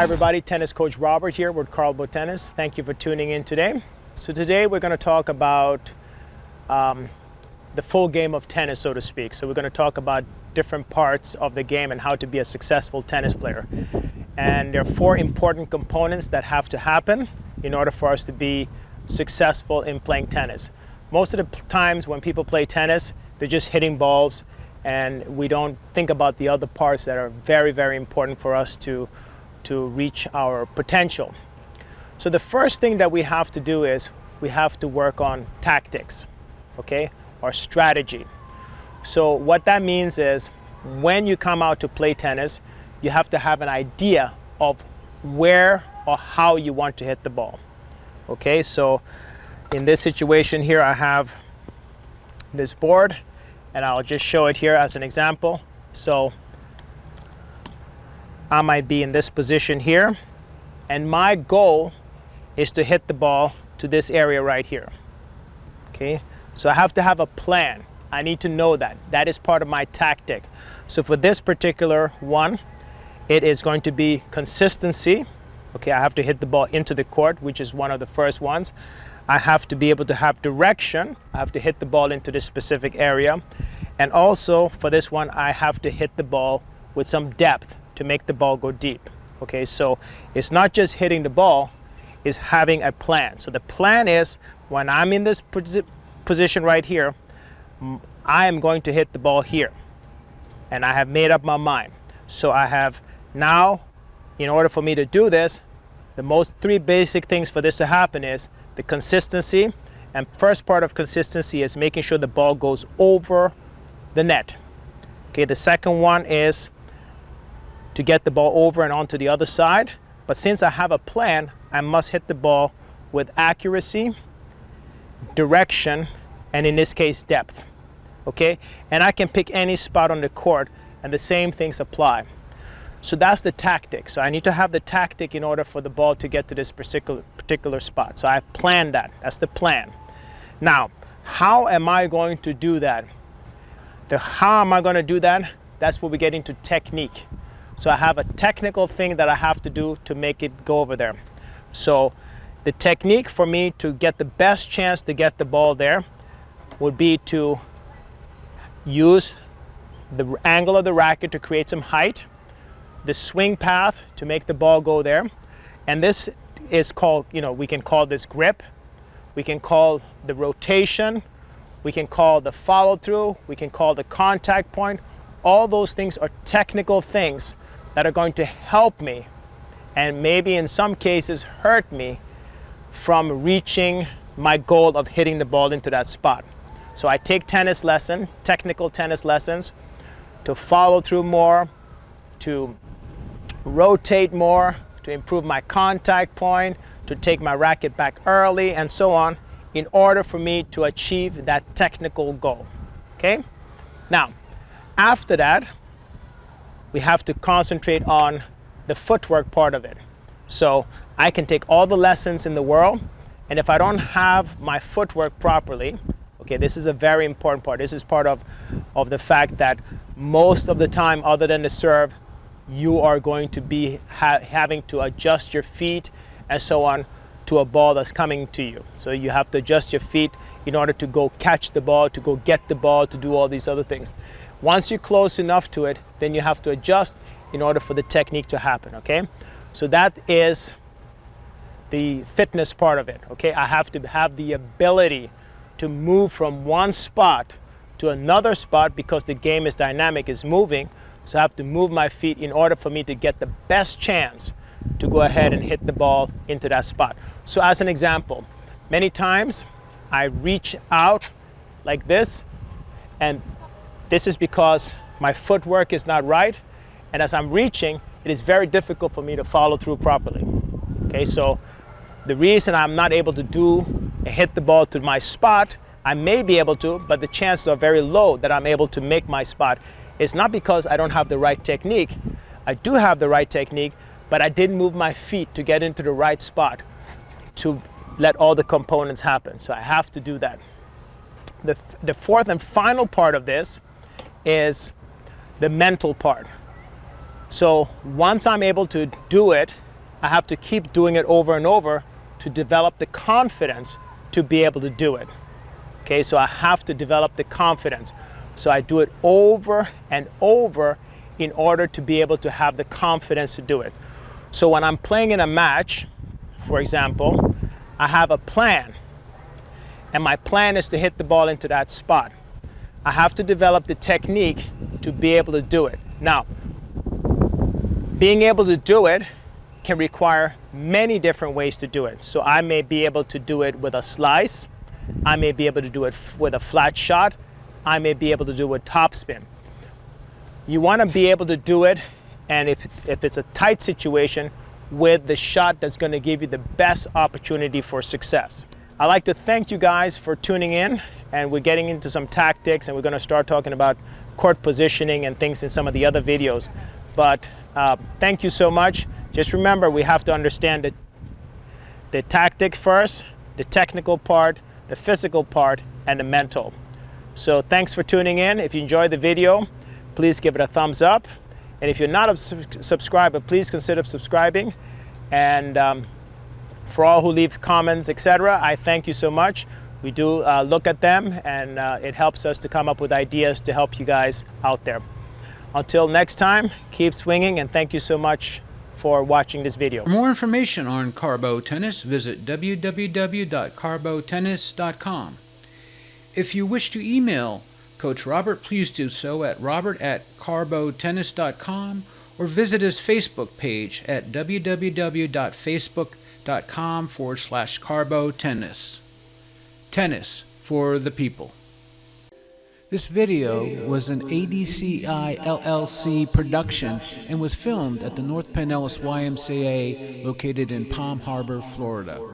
Hi everybody, Tennis Coach Robert here with Carlbo Tennis. Thank you for tuning in today. So today we're going to talk about the full game of tennis, so to speak. So we're going to talk about different parts of the game and how to be a successful tennis player. And there are 4 important components that have to happen in order for us to be successful in playing tennis. Most of the times when people play tennis, they're just hitting balls and we don't think about the other parts that are very, very important for us to reach our potential. So the first thing that we have to do is we have to work on tactics, okay, or strategy. So what that means is when you come out to play tennis, you have to have an idea of where or how you want to hit the ball. Okay, so in this situation here, I have this board and I'll just show it here as an example. So I might be in this position here, and my goal is to hit the ball to this area right here. Okay, so I have to have a plan. I need to know that. That is part of my tactic. So for this particular one, it is going to be consistency. Okay, I have to hit the ball into the court, which is one of the first ones. I have to be able to have direction. I have to hit the ball into this specific area. And also for this one, I have to hit the ball with some depth to make the ball go deep. Okay, so it's not just hitting the ball, it's having a plan. So the plan is when I'm in this position right here, I am going to hit the ball here. And I have made up my mind. So I have now, in order for me to do this, the most 3 basic things for this to happen is the consistency. And first part of consistency is making sure the ball goes over the net. Okay, the second one is to get the ball over and onto the other side. But since I have a plan, I must hit the ball with accuracy, direction, and in this case, depth. Okay, and I can pick any spot on the court and the same things apply. So that's the tactic. So I need to have the tactic in order for the ball to get to this particular spot. So I've planned that. That's the plan. Now, how am I going to do that? How am I going to do that? That's where we get into technique. So I have a technical thing that I have to do to make it go over there. So the technique for me to get the best chance to get the ball there would be to use the angle of the racket to create some height, the swing path to make the ball go there. And this is called, we can call this grip, we can call the rotation, we can call the follow through, we can call the contact point. All those things are technical things that are going to help me and maybe in some cases hurt me from reaching my goal of hitting the ball into that spot. So I take technical tennis lessons to follow through more, to rotate more, to improve my contact point, to take my racket back early and so on in order for me to achieve that technical goal. Okay? Now, after that, we have to concentrate on the footwork part of it. So I can take all the lessons in the world, and if I don't have my footwork properly, okay, this is a very important part. This is part of the fact that most of the time, other than the serve, you are going to be having to adjust your feet and so on to a ball that's coming to you. So you have to adjust your feet in order to go catch the ball, to go get the ball, to do all these other things. Once you're close enough to it, then you have to adjust in order for the technique to happen, okay? So that is the fitness part of it, okay? I have to have the ability to move from one spot to another spot because the game is dynamic, is moving. So I have to move my feet in order for me to get the best chance to go ahead and hit the ball into that spot. So as an example, many times I reach out like this, and this is because my footwork is not right, and as I'm reaching, it is very difficult for me to follow through properly. Okay, so the reason I'm not able to hit the ball to my spot, I may be able to, but the chances are very low that I'm able to make my spot. It's not because I don't have the right technique. I do have the right technique, but I didn't move my feet to get into the right spot to let all the components happen. So I have to do that. The fourth and final part of this is the mental part. So once I'm able to do it I have to keep doing it over and over to develop the confidence to be able to do it. Okay, so I have to develop the confidence. So I do it over and over in order to be able to have the confidence to do it. So when I'm playing in a match, for example, I have a plan. And my plan is to hit the ball into that spot. I have to develop the technique to be able to do it. Now, being able to do it can require many different ways to do it. So I may be able to do it with a slice. I may be able to do it with a flat shot. I may be able to do it with topspin. You want to be able to do it, and if it's a tight situation, with the shot that's going to give you the best opportunity for success. I'd like to thank you guys for tuning in, and we're getting into some tactics, and we're going to start talking about court positioning and things in some of the other videos. But thank you so much. Just remember, we have to understand the tactics first, the technical part, the physical part, and the mental. So thanks for tuning in. If you enjoyed the video, please give it a thumbs up. And if you're not a subscriber, please consider subscribing. And for all who leave comments, etc., I thank you so much. We do look at them, and it helps us to come up with ideas to help you guys out there. Until next time, keep swinging, and thank you so much for watching this video. For more information on Carlbo Tennis, visit www.carlbotennis.com. If you wish to email Coach Robert, please do so at robert@carlbotennis.com, or visit his Facebook page at www.facebook.com/carlbotennis. Tennis for the people. This video was an ADCI LLC production and was filmed at the North Pinellas YMCA located in Palm Harbor, Florida.